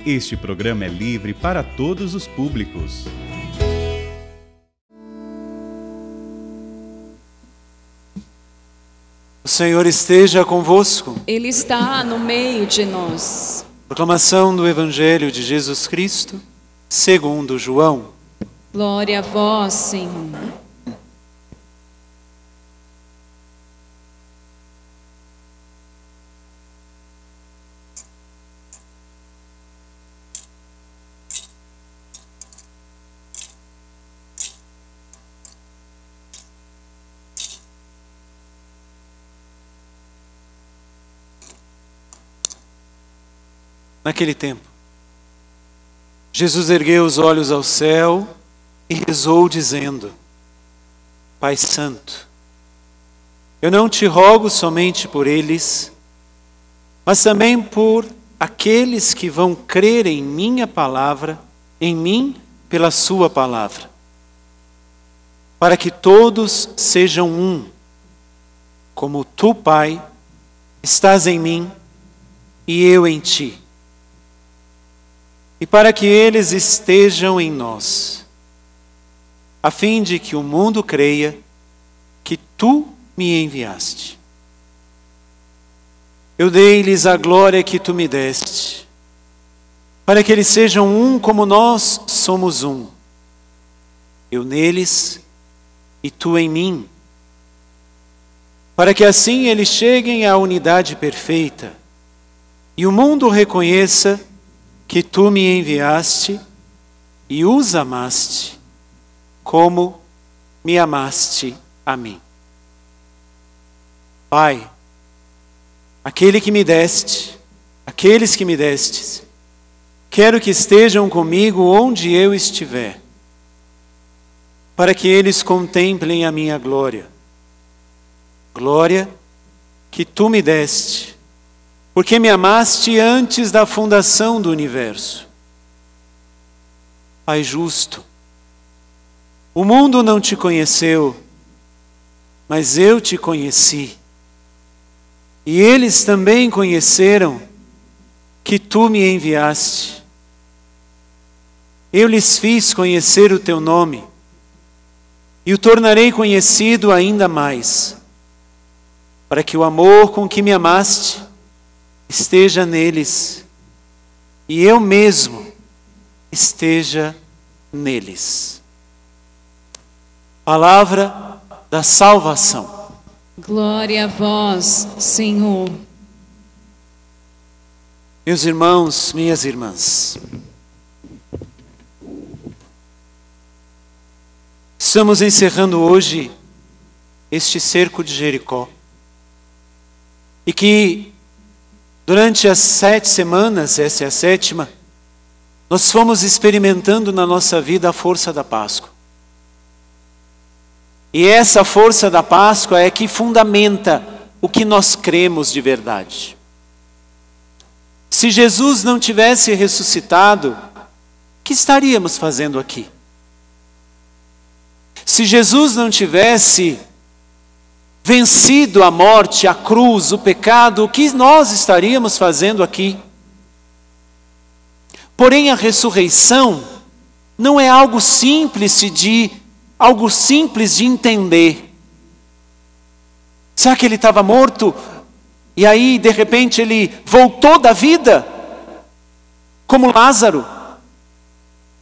Este programa é livre para todos os públicos. O Senhor esteja convosco. Ele está no meio de nós. Proclamação do Evangelho de Jesus Cristo, segundo João. Glória a vós, Senhor. Naquele tempo, Jesus ergueu os olhos ao céu e rezou dizendo: Pai Santo, eu não te rogo somente por eles, mas também por aqueles que vão crer em minha palavra, em mim pela sua palavra, para que todos sejam um, como tu, Pai, estás em mim e eu em ti. E para que eles estejam em nós, a fim de que o mundo creia que tu me enviaste. Eu dei-lhes a glória que tu me deste, para que eles sejam um como nós somos um. Eu neles e tu em mim, para que assim eles cheguem à unidade perfeita e o mundo reconheça que tu me enviaste e os amaste, como me amaste a mim. Pai, aqueles que me destes, quero que estejam comigo onde eu estiver, para que eles contemplem a minha glória. Glória que tu me deste, porque me amaste antes da fundação do universo. Pai justo, o mundo não te conheceu, mas eu te conheci. E eles também conheceram que tu me enviaste. Eu lhes fiz conhecer o teu nome, e o tornarei conhecido ainda mais, para que o amor com que me amaste esteja neles, e eu mesmo esteja neles. Palavra da salvação. Glória a vós, Senhor. Meus irmãos, minhas irmãs, estamos encerrando hoje este cerco de Jericó, e que durante as 7 semanas, essa é a 7ª, nós fomos experimentando na nossa vida a força da Páscoa. E essa força da Páscoa é que fundamenta o que nós cremos de verdade. Se Jesus não tivesse ressuscitado, o que estaríamos fazendo aqui? Se Jesus não tivesse vencido a morte, a cruz, o pecado, o que nós estaríamos fazendo aqui? Porém, a ressurreição não é algo simples de entender. Será que ele estava morto e aí de repente ele voltou da vida? Como Lázaro.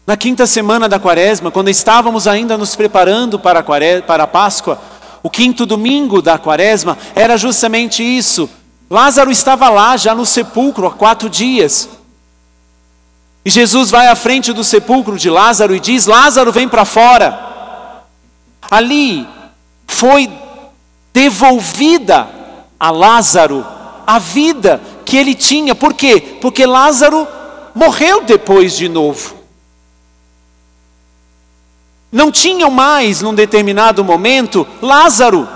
Na 5ª semana da Quaresma, quando estávamos ainda nos preparando para a Páscoa, o 5º domingo da Quaresma era justamente isso. Lázaro estava lá já no sepulcro há 4 dias. E Jesus vai à frente do sepulcro de Lázaro e diz: Lázaro, vem para fora. Ali foi devolvida a Lázaro a vida que ele tinha. Por quê? Porque Lázaro morreu depois de novo. Não tinham mais, num determinado momento, Lázaro,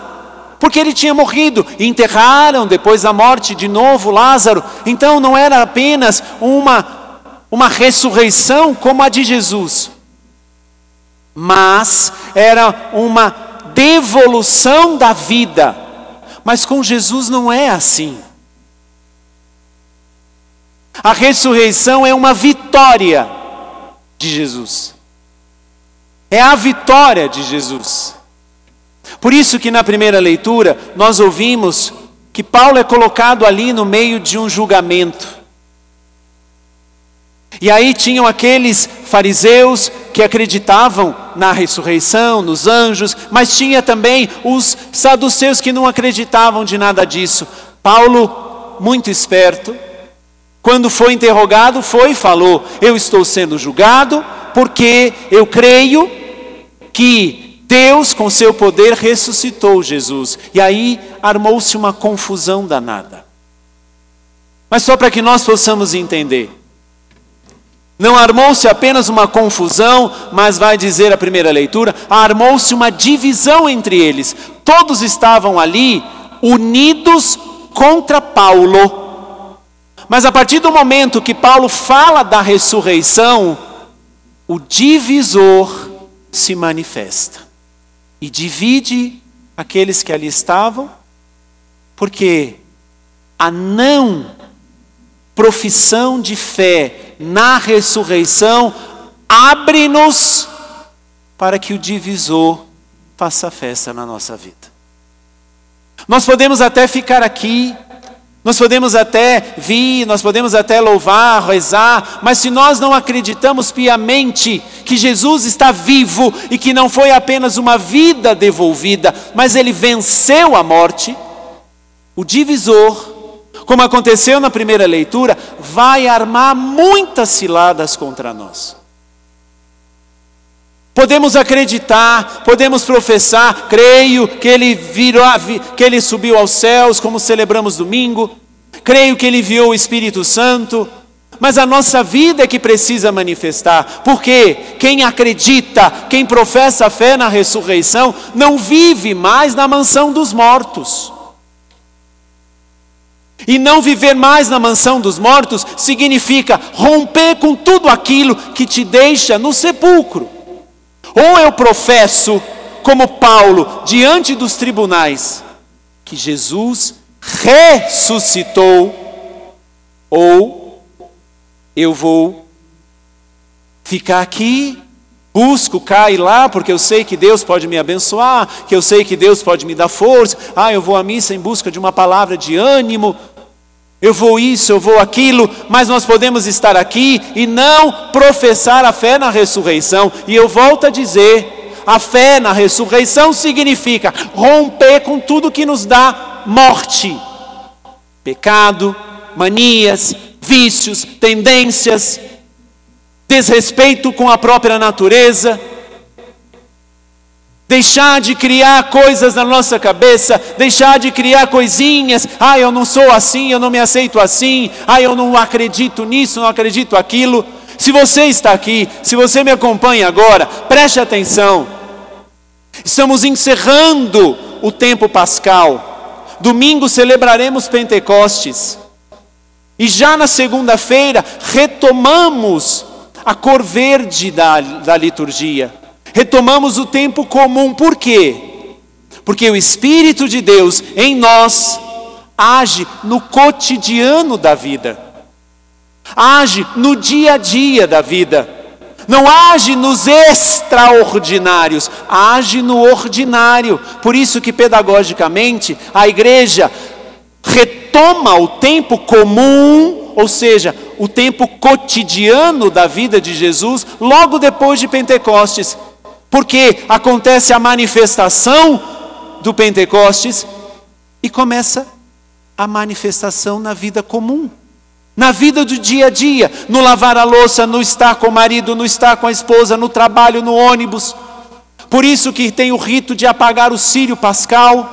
porque ele tinha morrido. E enterraram depois da morte de novo Lázaro. Então não era apenas uma ressurreição como a de Jesus, mas era uma devolução da vida. Mas com Jesus não é assim. A ressurreição é uma vitória de Jesus. É a vitória de Jesus. Por isso que na primeira leitura nós ouvimos que Paulo é colocado ali no meio de um julgamento. E aí tinham aqueles fariseus que acreditavam na ressurreição, nos anjos, mas tinha também os saduceus que não acreditavam de nada disso. Paulo, muito esperto, quando foi interrogado, foi e falou: eu estou sendo julgado porque eu creio que Deus, com seu poder, ressuscitou Jesus. E aí armou-se uma confusão danada. Mas só para que nós possamos entender, não armou-se apenas uma confusão, mas vai dizer a primeira leitura, armou-se uma divisão entre eles. Todos estavam ali unidos contra Paulo. Mas a partir do momento que Paulo fala da ressurreição, o divisor se manifesta e divide aqueles que ali estavam, porque a não profissão de fé na ressurreição abre-nos para que o divisor faça festa na nossa vida. Nós podemos até ficar aqui, nós podemos até vir, nós podemos até louvar, rezar, mas se nós não acreditamos piamente que Jesus está vivo e que não foi apenas uma vida devolvida, mas ele venceu a morte, o divisor, como aconteceu na primeira leitura, vai armar muitas ciladas contra nós. Podemos acreditar, podemos professar, creio que ele subiu aos céus, como celebramos domingo, creio que ele enviou o Espírito Santo, mas a nossa vida é que precisa manifestar, porque quem acredita, quem professa a fé na ressurreição, não vive mais na mansão dos mortos. E não viver mais na mansão dos mortos significa romper com tudo aquilo que te deixa no sepulcro. Ou eu professo, como Paulo, diante dos tribunais, que Jesus ressuscitou, ou eu vou ficar aqui, busco cá e lá, porque eu sei que Deus pode me abençoar, que eu sei que Deus pode me dar força, eu vou à missa em busca de uma palavra de ânimo, eu vou isso, eu vou aquilo, mas nós podemos estar aqui e não professar a fé na ressurreição. E eu volto a dizer, a fé na ressurreição significa romper com tudo que nos dá morte. Pecado, manias, vícios, tendências, desrespeito com a própria natureza. Deixar de criar coisas na nossa cabeça, deixar de criar coisinhas, eu não sou assim, eu não me aceito assim, eu não acredito nisso, não acredito aquilo. Se você está aqui, se você me acompanha agora, preste atenção. Estamos encerrando o tempo pascal. Domingo celebraremos Pentecostes. E já na segunda-feira retomamos a cor verde da liturgia. Retomamos o tempo comum. Por quê? Porque o Espírito de Deus em nós age no cotidiano da vida. Age no dia a dia da vida. Não age nos extraordinários, age no ordinário. Por isso que pedagogicamente a igreja retoma o tempo comum, ou seja, o tempo cotidiano da vida de Jesus, logo depois de Pentecostes. Porque acontece a manifestação do Pentecostes e começa a manifestação na vida comum. Na vida do dia a dia, no lavar a louça, no estar com o marido, no estar com a esposa, no trabalho, no ônibus. Por isso que tem o rito de apagar o círio pascal.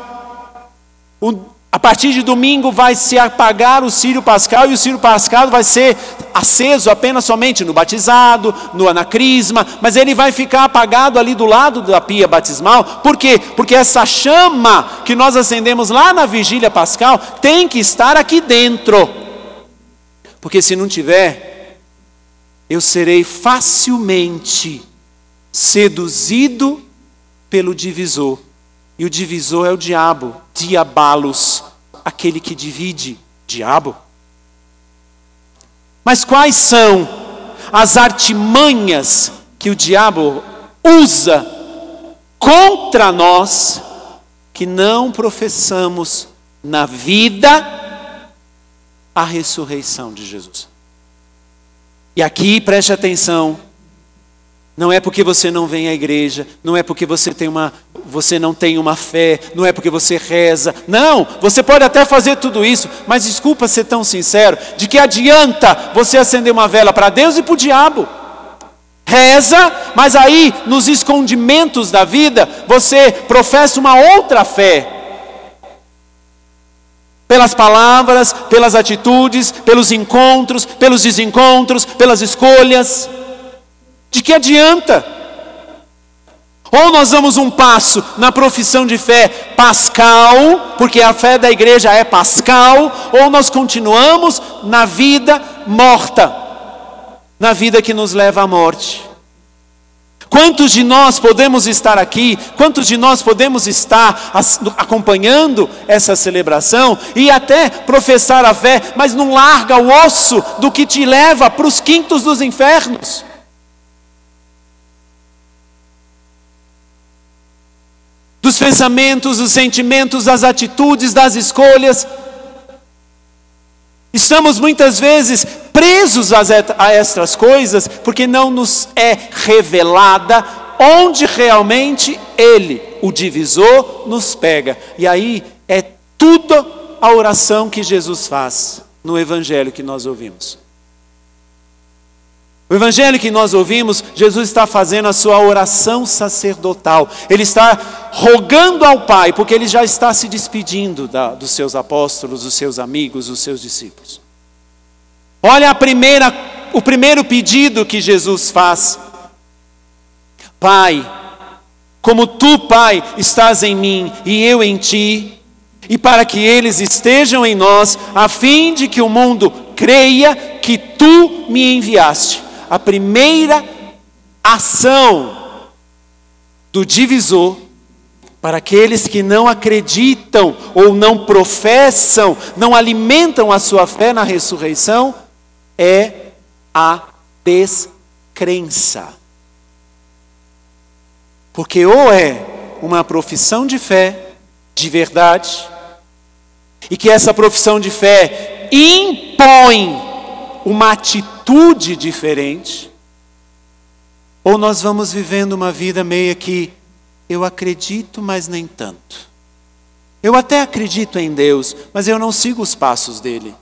A partir de domingo vai se apagar o círio pascal e o círio pascal vai ser aceso apenas somente no batizado, no anacrisma, mas ele vai ficar apagado ali do lado da pia batismal. Por quê? Porque essa chama que nós acendemos lá na vigília pascal tem que estar aqui dentro. Porque se não tiver, eu serei facilmente seduzido pelo divisor. E o divisor é o diabo, diabolos, aquele que divide, diabo. Mas quais são as artimanhas que o diabo usa contra nós que não professamos na vida a ressurreição de Jesus? E aqui preste atenção, não é porque você não vem à igreja, não é porque você não tem uma fé, não é porque você reza. Não, você pode até fazer tudo isso, mas desculpa ser tão sincero, de que adianta você acender uma vela para Deus e para o diabo? Reza, mas aí nos escondimentos da vida você professa uma outra fé. Pelas palavras, pelas atitudes, pelos encontros, pelos desencontros, pelas escolhas. De que adianta? Ou nós damos um passo na profissão de fé pascal, porque a fé da igreja é pascal, ou nós continuamos na vida morta, na vida que nos leva à morte. Quantos de nós podemos estar aqui, quantos de nós podemos estar acompanhando essa celebração e até professar a fé, mas não larga o osso do que te leva para os quintos dos infernos? Dos pensamentos, dos sentimentos, das atitudes, das escolhas. Estamos muitas vezes presos a estas coisas porque não nos é revelada onde realmente Ele, o divisor, nos pega. E aí é tudo a oração que Jesus faz no Evangelho que nós ouvimos. O Evangelho que nós ouvimos, Jesus está fazendo a sua oração sacerdotal. Ele está rogando ao Pai, porque Ele já está se despedindo dos seus apóstolos, dos seus amigos, dos seus discípulos. Olha o primeiro pedido que Jesus faz. Pai, como Tu, Pai, estás em mim e eu em Ti, e para que eles estejam em nós, a fim de que o mundo creia que Tu me enviaste. A primeira ação do divisor para aqueles que não acreditam ou não professam, não alimentam a sua fé na ressurreição, é a descrença. Porque ou é uma profissão de fé, de verdade, e que essa profissão de fé impõe uma atitude diferente, ou nós vamos vivendo uma vida meio que eu acredito, mas nem tanto. Eu até acredito em Deus, mas eu não sigo os passos dele.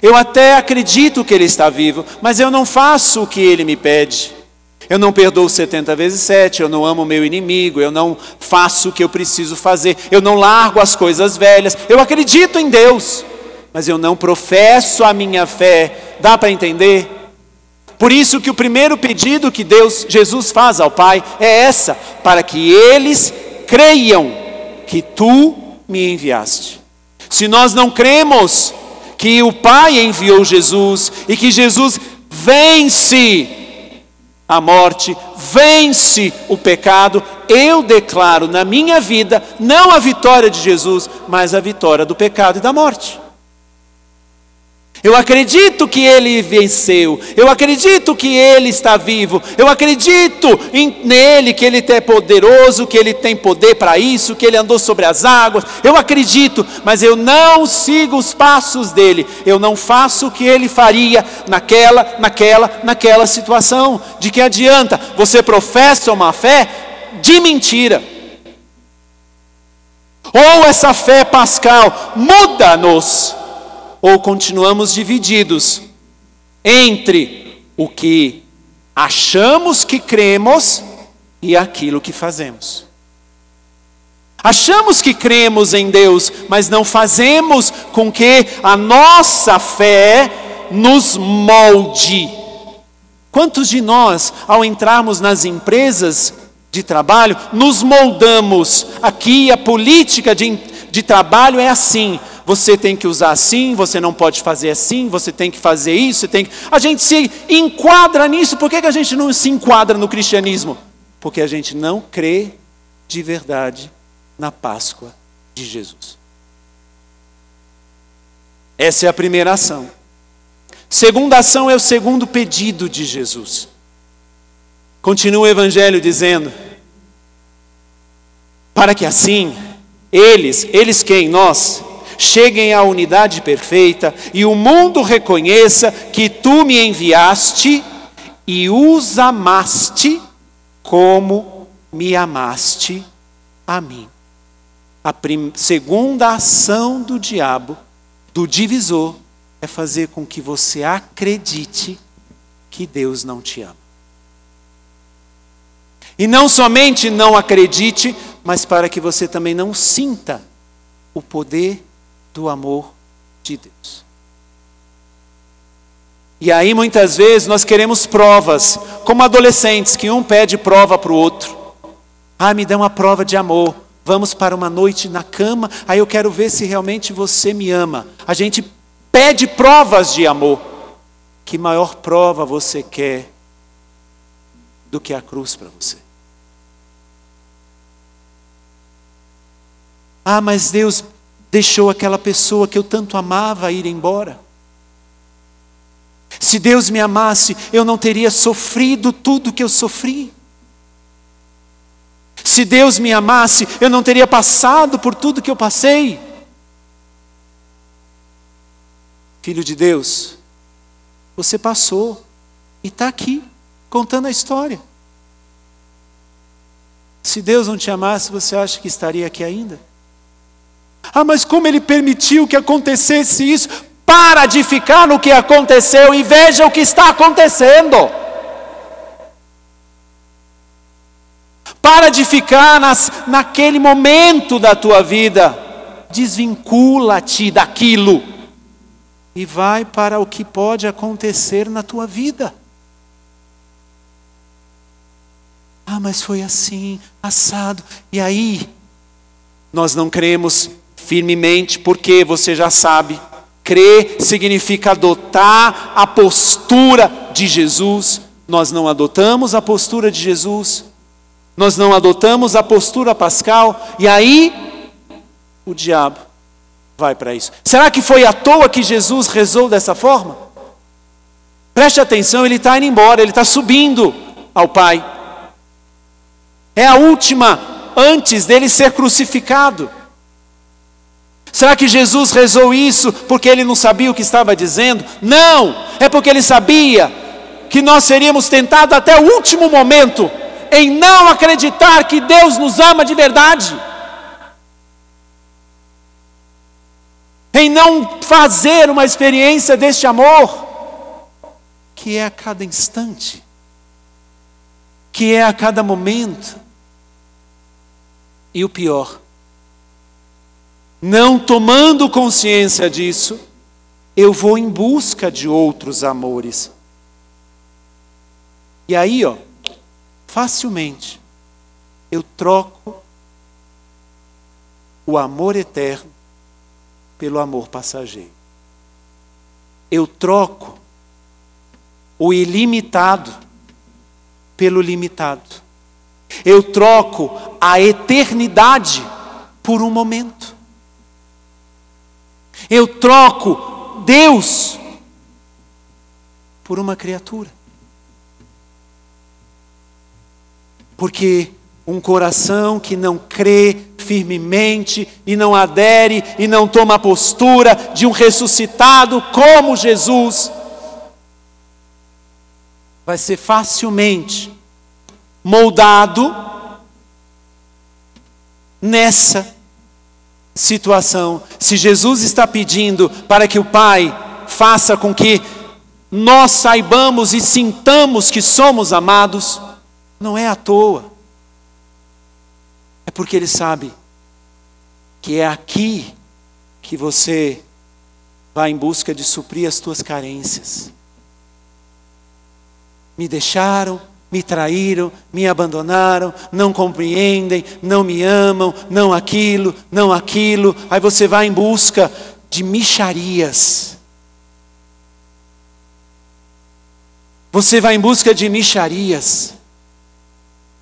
Eu até acredito que Ele está vivo, mas eu não faço o que Ele me pede. Eu não perdoo 70 vezes 7, eu não amo o meu inimigo, eu não faço o que eu preciso fazer, eu não largo as coisas velhas. Eu acredito em Deus, mas eu não professo a minha fé. Dá para entender? Por isso que o primeiro pedido que Jesus faz ao Pai é essa, para que eles creiam que Tu me enviaste. Se nós não cremos que o Pai enviou Jesus e que Jesus vence a morte, vence o pecado, eu declaro na minha vida, não a vitória de Jesus, mas a vitória do pecado e da morte. Eu acredito que Ele venceu, eu acredito que Ele está vivo, eu acredito nele, que Ele é poderoso, que Ele tem poder para isso, que Ele andou sobre as águas, eu acredito, mas eu não sigo os passos dEle, eu não faço o que Ele faria naquela situação. De que adianta? Você professa uma fé de mentira. Ou essa fé pascal muda-nos, ou continuamos divididos entre o que achamos que cremos e aquilo que fazemos. Achamos que cremos em Deus, mas não fazemos com que a nossa fé nos molde. Quantos de nós, ao entrarmos nas empresas de trabalho, nos moldamos? Aqui a política de trabalho é assim. Você tem que usar assim, você não pode fazer assim, você tem que fazer isso, A gente se enquadra nisso. Por que a gente não se enquadra no cristianismo? Porque a gente não crê de verdade na Páscoa de Jesus. Essa é a primeira ação. Segunda ação é o segundo pedido de Jesus. Continua o Evangelho dizendo: para que assim, eles quem? Nós, cheguem à unidade perfeita e o mundo reconheça que tu me enviaste e os amaste como me amaste a mim. A segunda ação do diabo, do divisor, é fazer com que você acredite que Deus não te ama. E não somente não acredite, mas para que você também não sinta o poder do amor de Deus. E aí muitas vezes nós queremos provas, como adolescentes, que um pede prova para o outro. Me dá uma prova de amor. Vamos para uma noite na cama, aí eu quero ver se realmente você me ama. A gente pede provas de amor. Que maior prova você quer do que a cruz para você? Mas Deus deixou aquela pessoa que eu tanto amava ir embora. Se Deus me amasse, eu não teria sofrido tudo que eu sofri. Se Deus me amasse, eu não teria passado por tudo que eu passei. Filho de Deus, você passou e está aqui, contando a história. Se Deus não te amasse, você acha que estaria aqui ainda? Mas como Ele permitiu que acontecesse isso? Para de ficar no que aconteceu e veja o que está acontecendo. Para de ficar naquele momento da tua vida. Desvincula-te daquilo e vai para o que pode acontecer na tua vida. Mas foi assim, assado. E aí, nós não cremos firmemente, porque você já sabe, crer significa adotar a postura de Jesus. Nós não adotamos a postura de Jesus. Nós não adotamos a postura pascal. E aí, o diabo vai para isso. Será que foi à toa que Jesus rezou dessa forma? Preste atenção, ele está indo embora, ele está subindo ao Pai. É a última antes dele ser crucificado. Será que Jesus rezou isso porque ele não sabia o que estava dizendo? Não, é porque ele sabia que nós seríamos tentados até o último momento em não acreditar que Deus nos ama de verdade. Em não fazer uma experiência deste amor, que é a cada instante, que é a cada momento. E o pior, não tomando consciência disso, eu vou em busca de outros amores. E aí, facilmente, eu troco o amor eterno pelo amor passageiro. Eu troco o ilimitado pelo limitado. Eu troco a eternidade por um momento. Eu troco Deus por uma criatura. Porque um coração que não crê firmemente e não adere e não toma a postura de um ressuscitado como Jesus, vai ser facilmente moldado nessa situação. Se Jesus está pedindo para que o Pai faça com que nós saibamos e sintamos que somos amados, não é à toa. É porque Ele sabe que é aqui que você vai em busca de suprir as tuas carências. Me deixaram, me traíram, me abandonaram, não compreendem, não me amam, não aquilo. Aí você vai em busca de mixarias. Você vai em busca de mixarias,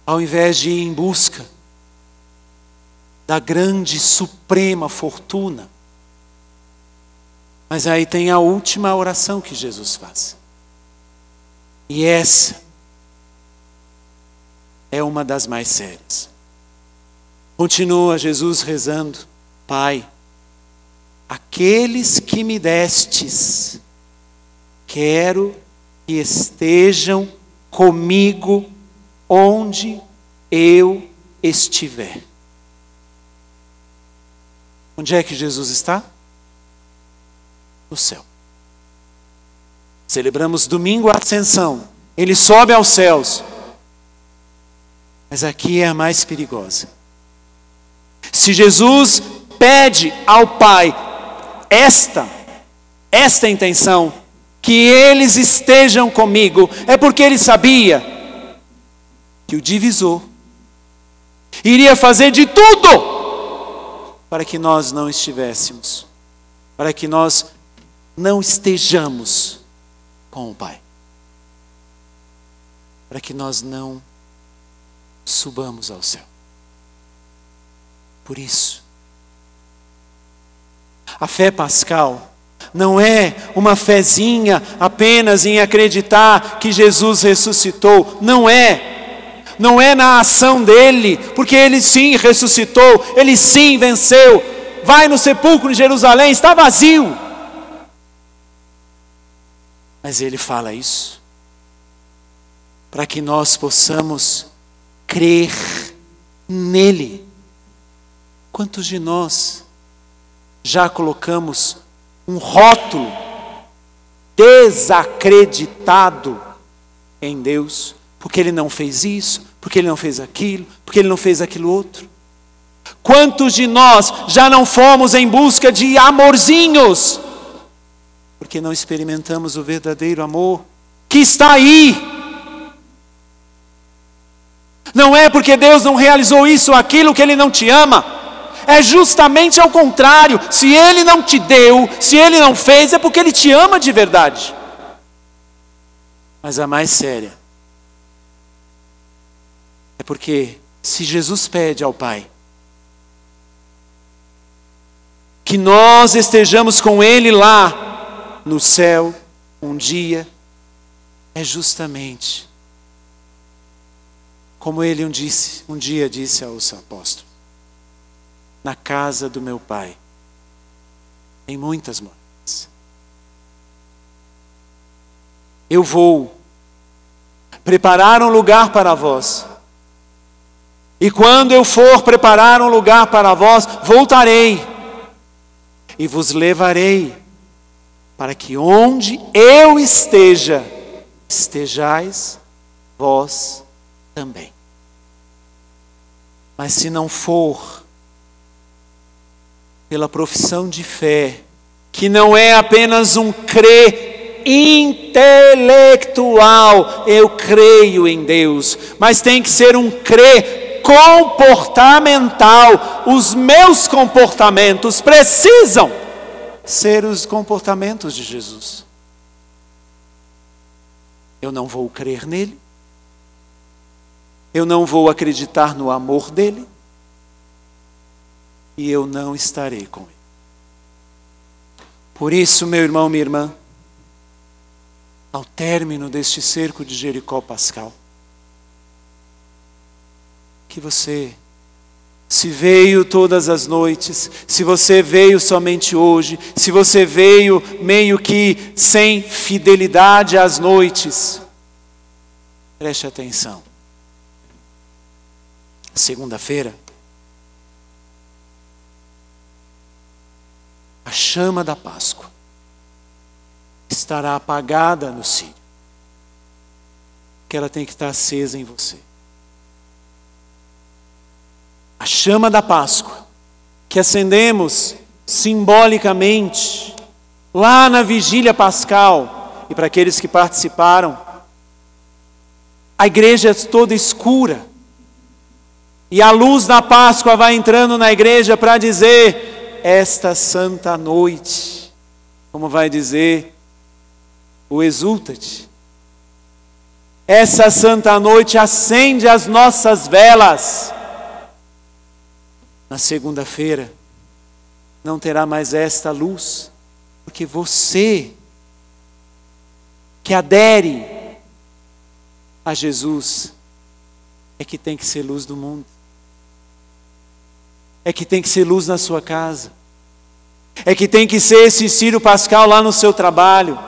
ao invés de ir em busca da grande, suprema fortuna. Mas aí tem a última oração que Jesus faz. E essa é uma das mais sérias. Continua Jesus rezando: Pai, aqueles que me destes, quero que estejam comigo onde eu estiver. Onde é que Jesus está? No céu. Celebramos domingo a ascensão. Ele sobe aos céus. Mas aqui é a mais perigosa. Se Jesus pede ao Pai esta intenção, que eles estejam comigo, é porque ele sabia que o divisor iria fazer de tudo para que nós não estivéssemos, para que nós não estejamos com o Pai, para que nós não subamos ao céu. Por isso, a fé pascal não é uma fezinha apenas em acreditar que Jesus ressuscitou. Não é. Não é na ação dele, porque ele sim ressuscitou, ele sim venceu. Vai no sepulcro em Jerusalém, está vazio. Mas ele fala isso para que nós possamos crer nele. Quantos de nós já colocamos um rótulo desacreditado em Deus, porque ele não fez isso, porque ele não fez aquilo, porque ele não fez aquilo outro? Quantos de nós já não fomos em busca de amorzinhos, porque não experimentamos o verdadeiro amor que está aí? Não é porque Deus não realizou isso ou aquilo que ele não te ama. É justamente ao contrário. Se ele não te deu, se ele não fez, é porque ele te ama de verdade. Mas a mais séria é porque se Jesus pede ao Pai que nós estejamos com ele lá no céu um dia, é justamente como ele um dia disse aos apóstolos: na casa do meu Pai tem muitas moradas. Eu vou preparar um lugar para vós. E quando eu for preparar um lugar para vós, voltarei e vos levarei, para que onde eu esteja, estejais vós também. Mas se não for pela profissão de fé, que não é apenas um crer intelectual, eu creio em Deus, mas tem que ser um crer comportamental. Os meus comportamentos precisam ser os comportamentos de Jesus. Eu não vou crer nele, eu não vou acreditar no amor dele, e eu não estarei com ele. Por isso, meu irmão, minha irmã, ao término deste cerco de Jericó pascal, que você, se veio todas as noites, se você veio somente hoje, se você veio meio que sem fidelidade às noites, preste atenção. Segunda-feira, a chama da Páscoa estará apagada no Sírio, que ela tem que estar acesa em você. A chama da Páscoa, que acendemos simbolicamente lá na vigília pascal, e para aqueles que participaram, a igreja é toda escura, e a luz da Páscoa vai entrando na igreja para dizer: esta santa noite, como vai dizer o Exultate, essa santa noite acende as nossas velas. Na segunda-feira, não terá mais esta luz, porque você que adere a Jesus é que tem que ser luz do mundo. É que tem que ser luz na sua casa. É que tem que ser esse Ciro Pascal lá no seu trabalho.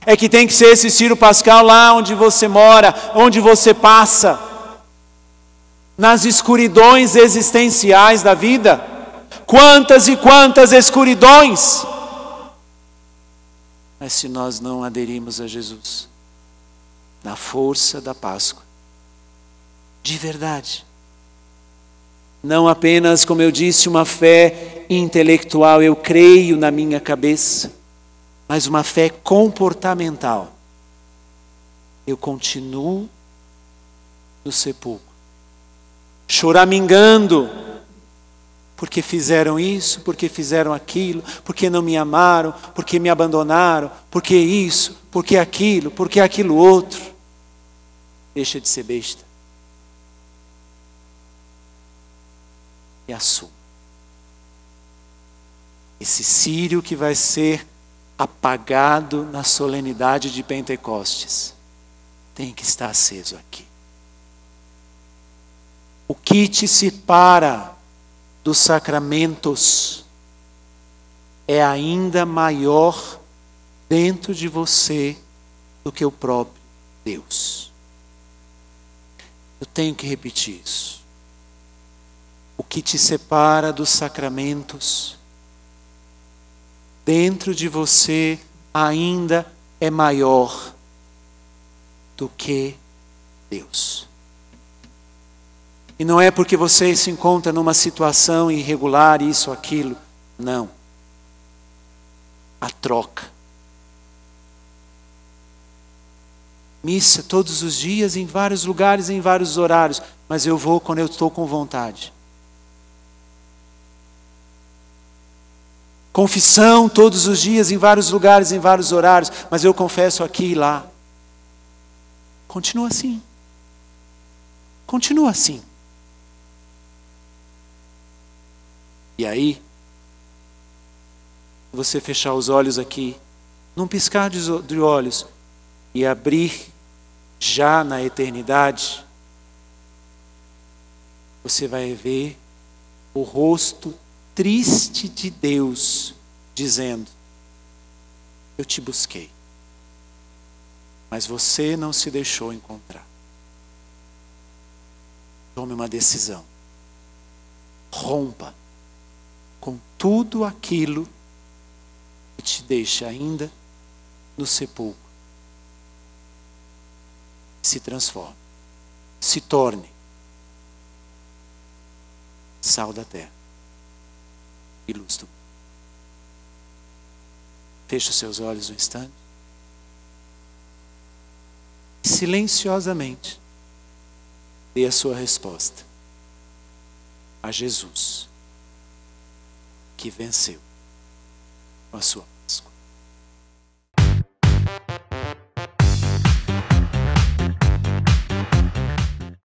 É que tem que ser esse Ciro Pascal lá onde você mora, onde você passa. Nas escuridões existenciais da vida. Quantas e quantas escuridões! Mas se nós não aderimos a Jesus, na força da Páscoa, de verdade, não apenas, como eu disse, uma fé intelectual, eu creio na minha cabeça, mas uma fé comportamental. Eu continuo no sepulcro, choramingando, porque fizeram isso, porque fizeram aquilo, porque não me amaram, porque me abandonaram, porque isso, porque aquilo outro. Deixa de ser besta. E assuma. Esse círio que vai ser apagado na solenidade de Pentecostes tem que estar aceso aqui. O que te separa dos sacramentos é ainda maior dentro de você do que o próprio Deus. Eu tenho que repetir isso. O que te separa dos sacramentos dentro de você ainda é maior do que Deus. E não é porque você se encontra numa situação irregular, isso, aquilo. Não. A troca. Missa todos os dias, em vários lugares, em vários horários. Mas eu vou quando eu estou com vontade. Confissão todos os dias, em vários lugares, em vários horários. Mas eu confesso aqui e lá. Continua assim. Continua assim. E aí, você fechar os olhos aqui, num piscar de olhos, e abrir já na eternidade, você vai ver o rosto triste de Deus, dizendo: eu te busquei, mas você não se deixou encontrar. Tome uma decisão. Rompa com tudo aquilo que te deixa ainda no sepulcro. Se transforme, se torne sal da terra e luz do mundo. Feche os seus olhos um instante. Silenciosamente, dê a sua resposta a Jesus, que venceu com a sua